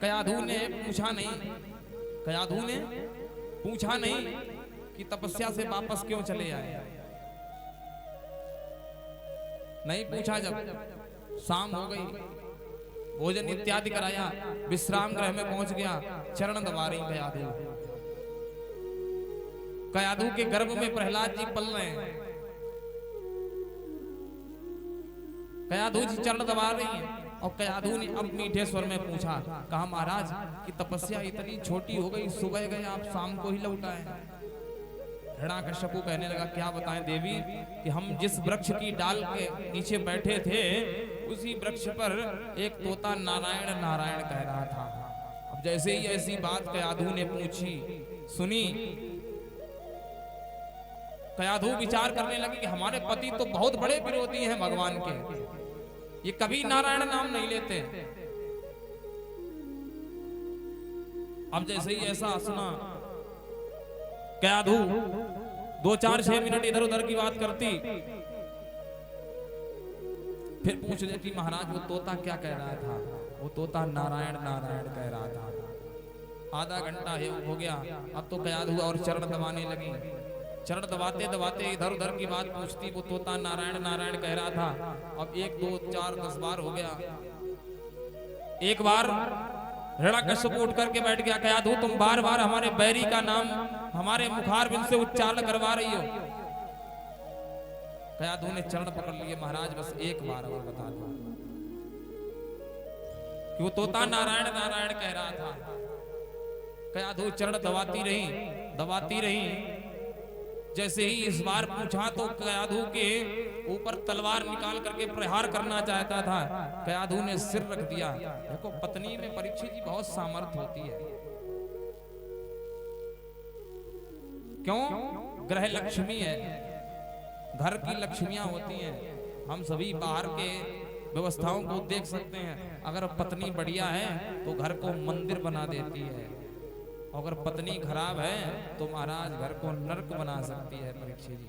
कयाधु ने पूछा नहीं, कयाधु ने पूछा नहीं कि तपस्या से वापस क्यों चले आए। नहीं पूछा। जब शाम हो गई, भोजन इत्यादि कराया, विश्राम गृह में पहुंच गया, चरण दबा रही कयाधु। कयाधु के गर्भ में प्रहलाद जी पल रहे हैं। कयाधु जी चरण दबा रही हैं और कयाधु ने अब मीठे स्वर में पूछा, कहा महाराज कि तपस्या इतनी छोटी हो गई, सुबह गए आप शाम को ही लौट आए। हिरण्यकश्यप कहने लगा, क्या बताएं देवी कि हम जिस वृक्ष की डाल के नीचे बैठे थे उसी वृक्ष पर एक तोता नारायण नारायण कह रहा था। अब जैसे ही ऐसी बात कयाधु ने पूछी सुनी, कयाधु विचार करने लगे कि हमारे पति तो बहुत बड़े विरोधी हैं भगवान के, ये कभी नारायण नाम नहीं लेते। अब जैसे ही ऐसा सुना, कयाधु 2-4-6 मिनट इधर उधर की बात करती, फिर पूछ लेती महाराज वो तोता क्या कह रहा था। वो तोता नारायण नारायण कह रहा था। आधा घंटा हो गया, अब तो कयाधु और चरण दबाने लगी। चरण दबाते दबाते इधर उधर की बात पूछती, वो तोता नारायण नारायण कह रहा था। अब 1 2 4 10 बार हो गया। एक बार हिरण्यकश्यप उठ करके बैठ गया, कयाधु तुम बार बार हमारे बैरी का नाम हमारे मुखारबिंद से उच्चारण करवा रही हो। कयाधु ने चरण पकड़ लिए, महाराज बस एक बार और बता दो कि वो तोता नारायण नारायण कह रहा था। कयाधु चरण दबाती रही। जैसे ही इस बार पूछा तो कयाधु के ऊपर तलवार निकाल करके प्रहार करना चाहता था। कयाधु ने सिर रख दिया। देखो पत्नी में परीक्षित जी बहुत सामर्थ्य होती है। क्यों? ग्रह लक्ष्मी है, घर की लक्ष्मियां होती हैं। हम सभी बाहर के व्यवस्थाओं को देख सकते हैं। अगर पत्नी बढ़िया है तो घर को मंदिर बना देती है, अगर पत्नी खराब है तो महाराज घर को नरक बना सकती है। परीक्षित जी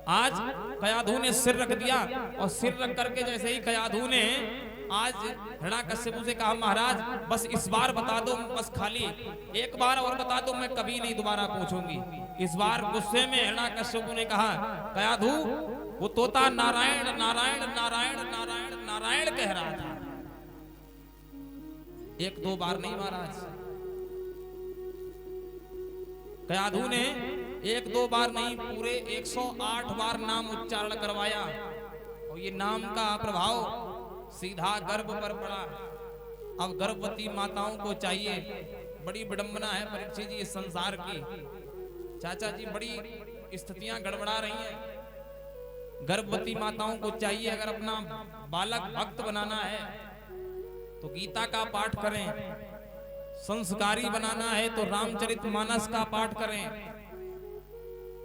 आज कयाधु ने सिर रख दिया और सिर रख करके जैसे ही कयाधु ने आज हिरण्यकश्यप से कहा, महाराज बस इस बार बता दो, बस खाली एक बार और बता दो, मैं कभी नहीं दोबारा पूछूंगी। इस बार गुस्से में हिरण्यकश्यप ने कहा, कयाधु वो तोता नारायण नारायण नारायण नारायण नारायण कह रहा था। 1-2 बार नहीं महाराज। कयाधु ने 1-2 बार नहीं, पूरे 108 बार नाम उच्चारण करवाया और ये नाम का प्रभाव सीधा गर्भ पर पड़ा। अब गर्भवती माताओं को चाहिए, बड़ी विडंबना है परीक्षित जी इस संसार की। चाचा जी बड़ी स्थितियां गड़बड़ा रही हैं। गर्भवती माताओं को चाहिए अगर अपना बालक भक्त बनाना है तो गीता का पाठ करें, संस्कारी बनाना है तो रामचरितमानस का पाठ करें।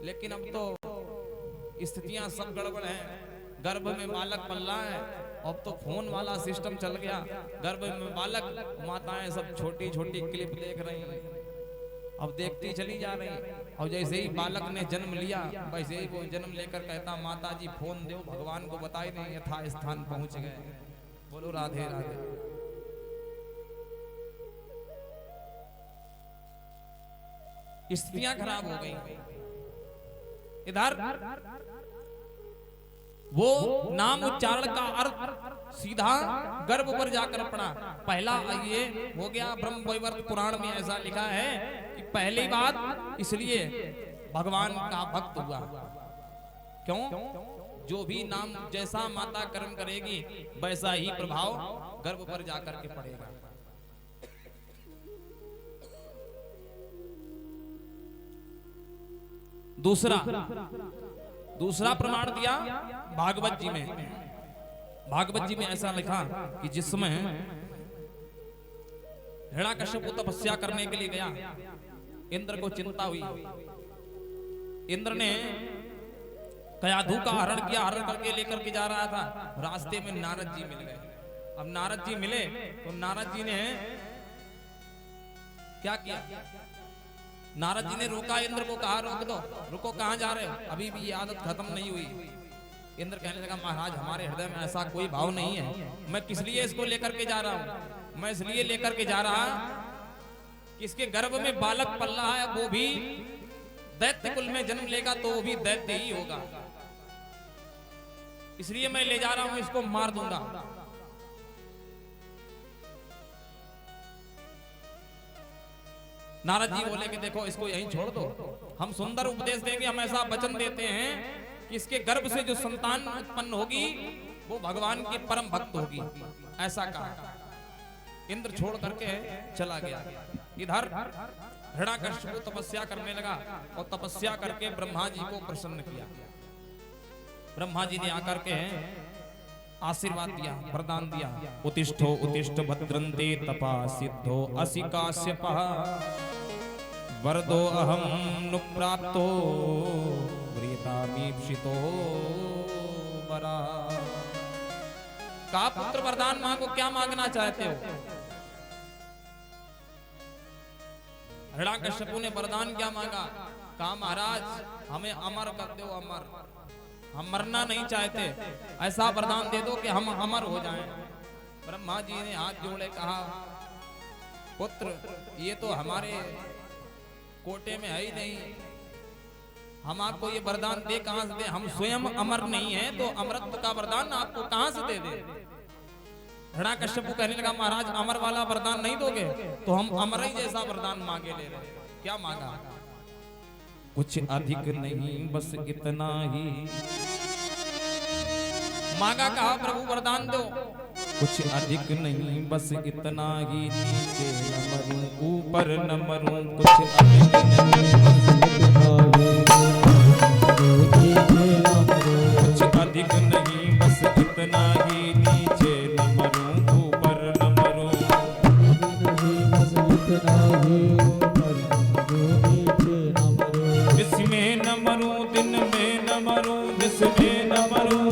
लेकिन अब तो स्थितियां सब गड़बड़ हैं। गर्भ में बालक पल रहा है, अब तो फोन वाला सिस्टम चल गया। गर्भ में बालक, माताएं सब छोटी छोटी क्लिप देख रही हैं, अब देखती चली जा रही। और जैसे ही बालक ने जन्म लिया वैसे ही वो जन्म लेकर कहता, माता जी फोन दो, भगवान को बताए नहीं, यथा स्थान पहुंच गए। बोलो राधे राधे। स्थितियां खराब हो गई। इधर वो नाम उच्चारण का अर्थ सीधा गर्भ पर जाकर पड़ा। पहला ये हो गया, ब्रह्म वैवर्त पुराण में ऐसा लिखा है कि पहली बात इसलिए भगवान का भक्त हुआ। क्यों? जो भी नाम जैसा माता कर्म करेगी वैसा ही प्रभाव गर्भ पर जाकर के पड़ेगा। दूसरा प्रमाण दिया भागवत जी में। भागवत जी में ऐसा लिखा कि जिसमें हिरण्यकश्यप तपस्या करने के लिए गया, इंद्र को चिंता हुई। इंद्र ने कयाधु का हरण किया, हरण करके लेकर के जा रहा था। रास्ते में नारद जी मिल गए। अब नारद जी मिले तो नारद जी ने क्या किया? नारद जी ने रोका, इंद्र को कहा रोक दो, रुको कहां जा रहे हो, अभी भी ये आदत खत्म नहीं हुई। इंद्र कहने लगा महाराज हमारे हृदय में ऐसा कोई भाव नहीं है, मैं किस लिए इसको लेकर के जा रहा हूं, मैं इसलिए लेकर के जा रहा कि इसके गर्भ में बालक पल रहा है, वो भी दैत्य कुल में जन्म लेगा तो वो भी दैत्य ही होगा, इसलिए मैं ले जा रहा हूं, इसको मार दूंगा। नारद जी बोले कि देखो इसको यहीं छोड़ दो, हम सुंदर उपदेश देंगे, हम ऐसा वचन देते हैं कि इसके गर्भ से जो संतान उत्पन्न होगी वो भगवान की परम भक्त होगी, ऐसा कहा। इंद्र छोड़ करके चला गया। इधर हिरण्यकश्यप तपस्या करने लगा और तपस्या करके ब्रह्मा जी को प्रसन्न किया। ब्रह्मा जी ने आकर के आशीर्वाद दिया, वरदान दिया, उत्तिष्ठो उत्तिष्ठ भद्रन्ते तपा सिद्धो असि काश्यपः वरदो अहं नु प्राप्तो व्रीतामीप्सितो वरा। का पुत्र वरदान मांगो, क्या मांगना चाहते हो? हिरण्यकश्यप ने वरदान क्या मांगा? कहा महाराज हमें अमर कर दो, अमर, हम मरना नहीं चाहते, ऐसा वरदान दे दो कि हम अमर हो जाएं। ब्रह्मा जी ने हाथ जोड़े कहा पुत्र ये तो हमारे कोटे में है ही नहीं, हम आपको ये वरदान दे कहां से दे, हम स्वयं अमर नहीं है तो अमरत्व का वरदान आपको कहां से दे दे। हिरण्यकश्यप कहने लगा महाराज अमर वाला वरदान नहीं दोगे तो हम अमर ही जैसा वरदान मांगे ले रहे। क्या मांगा? कुछ अधिक नहीं बस इतना ही मांगा। कहा प्रभु वरदान दो। कुछ अधिक नहीं बस इतना ही, नीचे न मरूं ऊपर न मरूं, कुछ अधिक कुछ अधिक नहीं बस इतना ही, नीचे न मरूं ऊपर न मरूं, जिसमें न मरूं दिन में न मरूं, जिसमें न मरूं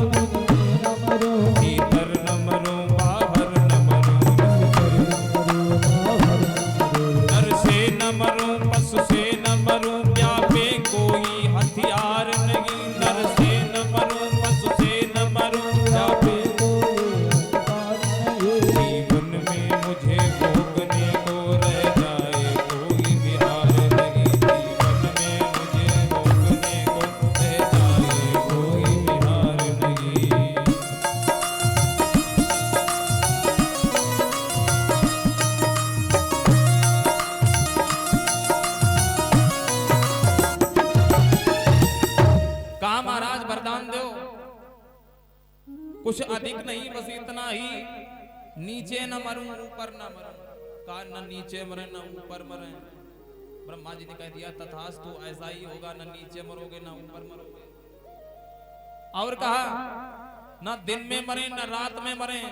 भीतर न मरूं बाहर न मरूं, नर से न मरूं पशु से न मरूं, व्यापे कोई हथियार नहीं, नर से न मरूं पशु से न मरूं, व्यापे जीवन में मुझे भोगने को रह जाए कोई बिहार नहीं, जीवन में मुझे भोगने को रह जाए कोई बिहार नहीं। कहा महाराज वरदान दो। कुछ अधिक नहीं बस इतना ही, नीचे न मरूं ऊपर न मरूं। कहा न नीचे मरे न ऊपर मरे। ब्रह्मा जी ने कह दिया तथास्तु ऐसा ही होगा, न नीचे मरोगे न ऊपर मरोगे। और कहा न दिन में मरे न रात में मरे।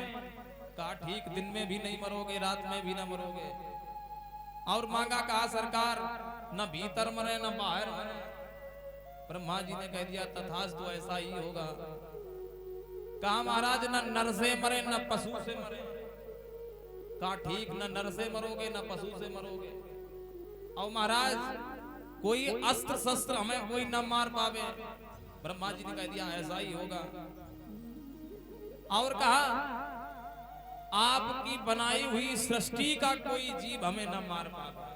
कहा ठीक दिन में भी नहीं मरोगे रात में भी न मरोगे। और मांगा कहा सरकार न भीतर मरे न बाहर मरे। ब्रह्मा जी ने कह दिया तथास्तु ऐसा ही होगा। कहा महाराज न नर से मरे न पशु से मरे। कहा ठीक न नर से मरोगे न पशु से मरोगे। और महाराज कोई अस्त्र शस्त्र हमें कोई न मार पावे। ब्रह्मा जी ने कह दिया ऐसा ही होगा। और कहा आपकी बनाई हुई सृष्टि का कोई जीव हमें न मार पावे।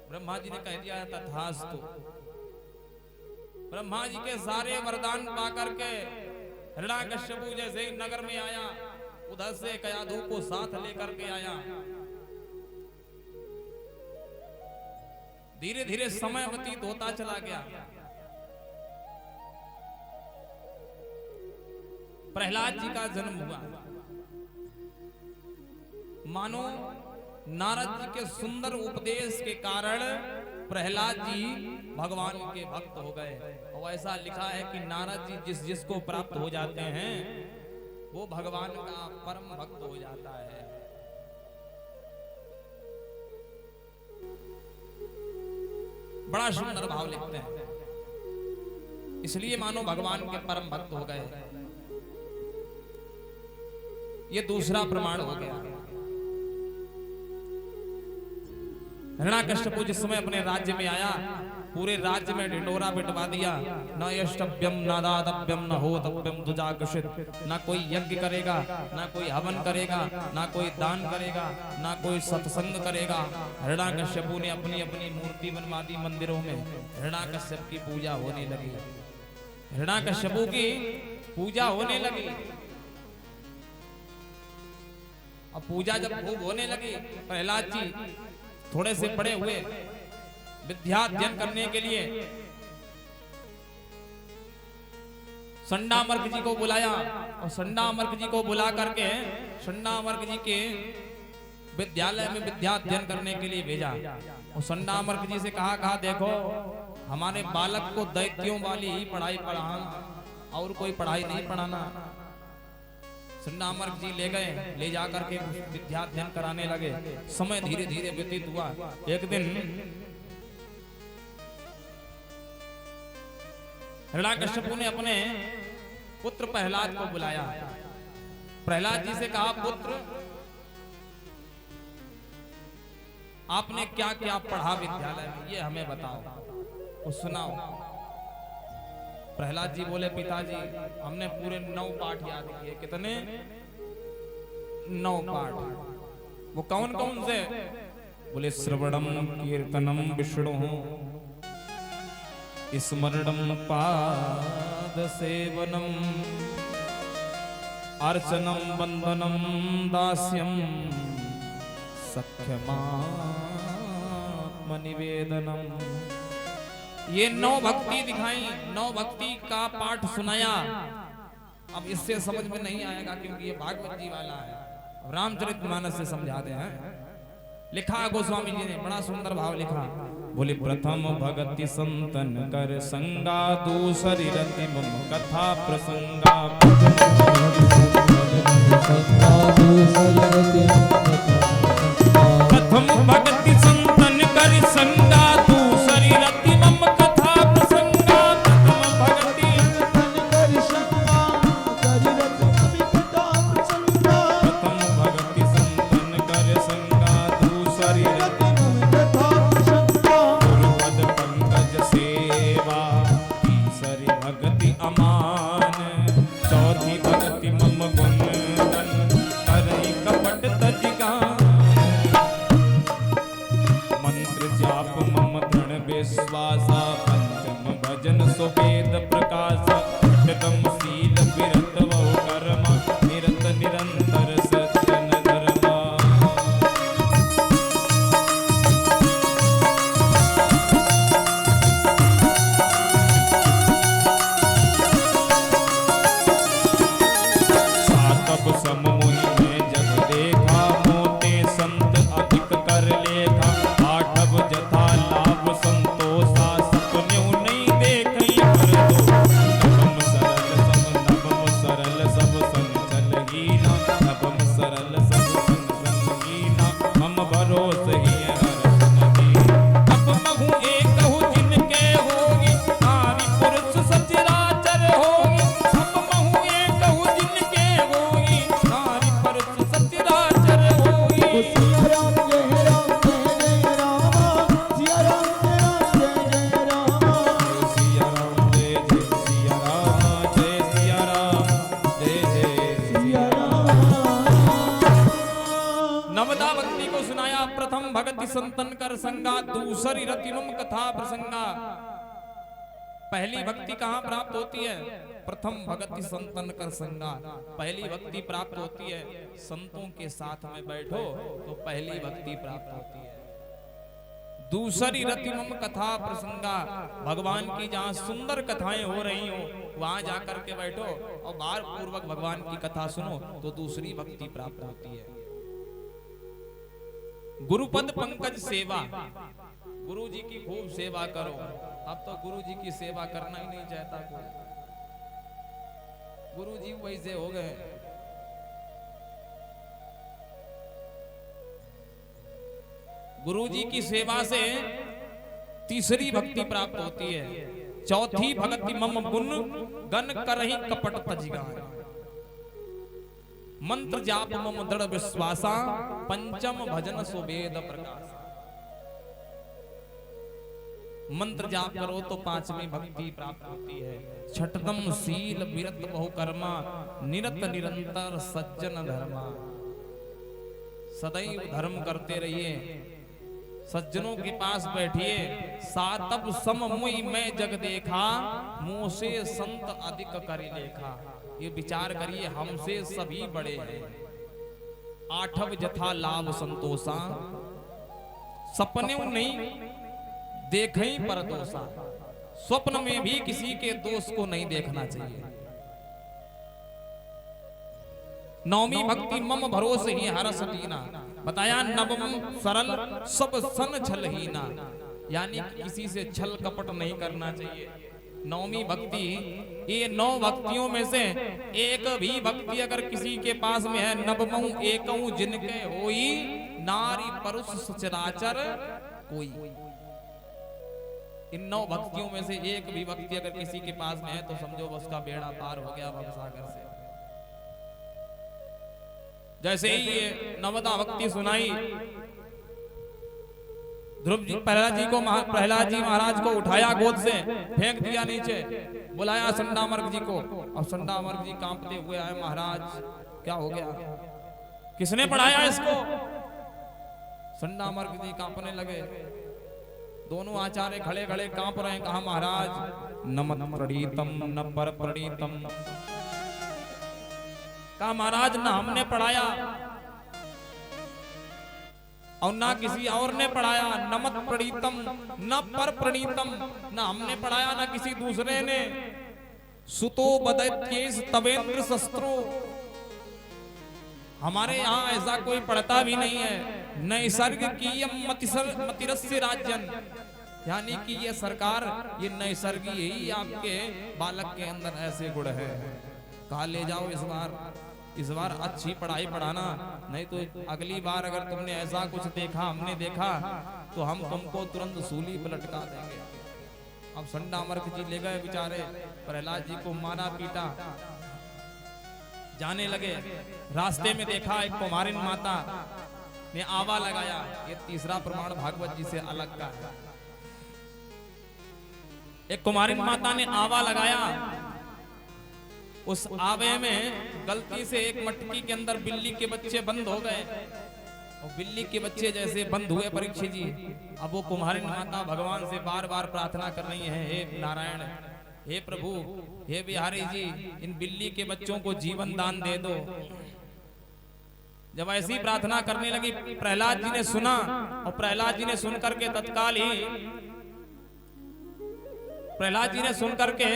ब्रह्मा जी ने कह दिया तथास्तु। ब्रह्मा जी के सारे वरदान पाकर के हिरण्यकश्यप जैसे ही नगर में आया, उधर से कयाधु को साथ लेकर के आया। धीरे धीरे समय व्यतीत होता चला गया। प्रहलाद जी का जन्म हुआ। मानो नारद जी के सुंदर उपदेश के कारण प्रहलाद जी भगवान के भक्त हो गए। और ऐसा लिखा है कि नारद जी जिस जिसको प्राप्त हो जाते हैं वो भगवान का परम भक्त हो जाता है। बड़ा सुंदर भाव लिखते हैं, इसलिए मानो भगवान के परम भक्त हो गए। ये दूसरा प्रमाण हो गया। हिरण्याकश्यपु जिस समय अपने राज्य में आया, पूरे राज्य में ढिंडोरा पिटवा दिया। न यष्टव्यम न दातव्यम न होतव्यम दुजागृषित, न कोई यज्ञ करेगा, न कोई हवन करेगा, न कोई दान करेगा, न कोई सत्संग करेगा। हिरण्याकश्यपु ने अपनी अपनी मूर्ति बनवा दी मंदिरों में। हिरण्याकश्यप की पूजा होने लगी, हिरण्याकश्यपु की पूजा होने लगी। अब पूजा जब खूब होने लगी, प्रहलाद जी थोड़े से बड़े हुए, विद्या अध्ययन करने के लिए संडामर्क जी को बुलाया, और संडामर्क जी को बुला करके संडामर्क जी के विद्यालय में विद्या अध्ययन करने के लिए भेजा। और संडामर्क जी से कहा देखो हमारे बालक को दैत्यों वाली ही पढ़ाई पढ़ाना, और कोई पढ़ाई नहीं पढ़ाना। संडामर्क जी ले गए, ले जाकर के विद्या अध्ययन कराने लगे। समय धीरे धीरे व्यतीत हुआ। एक दिन हिरण्याकश्यपु ने अपने पुत्र प्रहलाद को बुलाया। प्रहलाद जी से कहा, पुत्र आपने क्या क्या पढ़ा विद्यालय में, ये हमें बताओ, वो सुनाओ। प्रहलाद जी बोले, पिताजी हमने पूरे 9 पाठ याद किए। कितने? 9 पाठ। वो कौन कौन से? बोले श्रवणम कीर्तनम विष्णु स्मरणम पाद सेवनम अर्चनम वंदनम दास्यम सख्यमात्म निवेदनम। ये 9 भक्ति दिखाई, 9 भक्ति का पाठ सुनाया। अब इससे समझ में नहीं आएगा क्योंकि ये भागवत जी वाला है, रामचरितमानस से समझाते हैं। लिखा गोस्वामी जी ने, बड़ा सुंदर भाव लिखा। बोले प्रथम भगति संतन कर संगा, दूसरी रति मम कथा प्रसंगा। प्रथम भगति संतन कर संगा, दूसरी रति मम कथा प्रसंगा। प्रथम भगति संतन कर संगा, प्रथम भगति संतन कर संगा, दूसरी रति मम कथा प्रसंगा। गुरुपद पंकज सेवा, तीसरी भगति अमान, चौथी भगति मम गुण गण, करहि कपट तज गान। मंत्र जाप मम दृढ़ विश्वासा, पंचम भजन सुवेद प्रकाशा। अष्टम शील विरत बहु कर्म, निरत निरंतर सज्जन धर्मा। सातब सम मुनि में जग देखा, मोते संत अधिक कर लेखा। आठव जथा लाभ संतोषा, सपन्यों नहीं देखई पर दो। नवम सरल सब नवम सरल सब संचल हीना, नवम सरल सब संचल हीना। हम भरोस ही हर्ष नहीं, अब महु एक हूँ जिनके होगी, नारी पुरुष सचराचर होगी। अब महु एक हूँ जिनके होगी, नारी पुरुष सचराचर होगी। सिया राम जय राम जय जय रामा, सिया राम जय रामा। सिया राम जय जय सिया राम, जय सिया राम, जय जय सिया राम। नवदा भक्ति को सुनाया। प्रथम भगति संतन कर संगा, दूसरी रतिनुम कथा प्रसंगा। पहली भक्ति कहाँ प्राप्त होती है? प्रथम भगति संतन कर संगा। पहली भक्ति प्राप्त होती है संतों के साथ में बैठो तो पहली भक्ति प्राप्त होती है। दूसरी रतिमम कथा प्रसंगा, भगवान की जहाँ सुंदर कथाएं हो रही हो वहां जाकर के बैठो और भार पूर्वक भगवान की कथा सुनो तो दूसरी भक्ति प्राप्त होती है। गुरुपद पंकज सेवा, गुरु जी की खूब सेवा करो। अब तो गुरु जी की सेवा करना ही नहीं चाहता कोई, गुरु जी वैसे हो गए। गुरु जी की सेवा से तीसरी भक्ति प्राप्त होती है। चौथी भक्ति मम गुण गन करहि कपट तजिगान, मंत्र जाप मम दृढ़ विश्वासा, पंचम भजन सुवेद प्रकाश। मंत्र जाप करो तो पांचवी भक्ति प्राप्त होती है। छठतम शील विरत बहु कर्मा, निरत निरंतर सज्जन धर्मा। सदैव धर्म करते रहिए, सज्जनों के पास बैठिए। सातब सम मुई मैं जग देखा, मुँह से संत अधिक करि लेखा। ये विचार करिए, हमसे सभी बड़े हैं। आठव जथा लाभ संतोषा, सपने नहीं देखे पर दोषा। स्वप्न में भी किसी के दोष को नहीं देखना चाहिए। नौमी भक्ति मम भरोसे ही हरस लीना। बताया नवम सरल सब सन छल हीना, यानी किसी से छल कपट नहीं करना चाहिए। नौमी भक्ति, ये 9 भक्तियों में से एक भी भक्ति अगर किसी के पास में है, नवमहु एकहु जिनके होई, नारी परुष सचराचर कोई। इन 9 भक्तियों में से एक भी भक्ति अगर किसी के पास में है तो समझो उसका बेड़ा पार हो गया भवसागर से। जैसे ही ये नवदा भक्ति सुनाई, ध्रुव जी प्रहलाद जी महाराज को उठाया गोद से, फेंक दिया नीचे, बुलाया संडामर्ग जी को। अब संडामर्ग जी कांपते हुए आए, महाराज क्या हो गया, किसने पढ़ाया इसको? संडामर्ग जी कांपने लगे। दोनों आचार्य खड़े खड़े कांप रहे हैं। कहा महाराज नमत प्रणीतम न पर प्रणीतम। कहा महाराज ना हमने पढ़ाया और ना किसी और ने पढ़ाया। नमत प्रणीतम न पर प्रणीतम, ना हमने पढ़ाया ना किसी दूसरे ने। सुतो बदत्येस तवेंद्र शस्त्रो, हमारे यहाँ ऐसा कोई पढ़ता भी नहीं है। नैसर्ग की मतिरस्य राज्यन, यानी कि ये सरकार, ये नैसर्गी ही आपके बालक के अंदर ऐसे गुण है। कहा ले जाओ इस बार अच्छी पढ़ाई पढ़ाना, नहीं तो अगली बार अगर तुमने ऐसा कुछ देखा, हमने देखा, तो हम तुमको तुरंत सूली पर लटका देंगे। अब संडामर्क जी ले गए बेचारे, प्रहलाद जी को मारा पीटा। जाने लगे, रास्ते में देखा एक कुमारिन माता ने आवा लगाया। ये तीसरा प्रमाण भागवत जी से अलग का है। एक कुमारिन माता ने आवा लगाया, उस आवे में गलती से एक मटकी के अंदर बिल्ली के बच्चे बंद हो गए। और बिल्ली के बच्चे जैसे बंद हुए परीक्षित जी, अब वो कुमारिन माता भगवान से बार बार प्रार्थना कर रही है, हे नारायण, हे प्रभु, हे बिहारी जी, इन बिल्ली के बच्चों को जीवन दान दे दो। जब ऐसी प्रार्थना करने लगी, प्रहलाद जी ने सुना, और प्रहलाद जी ने सुनकर के तत्काल ही, प्रहलाद जी ने सुनकर के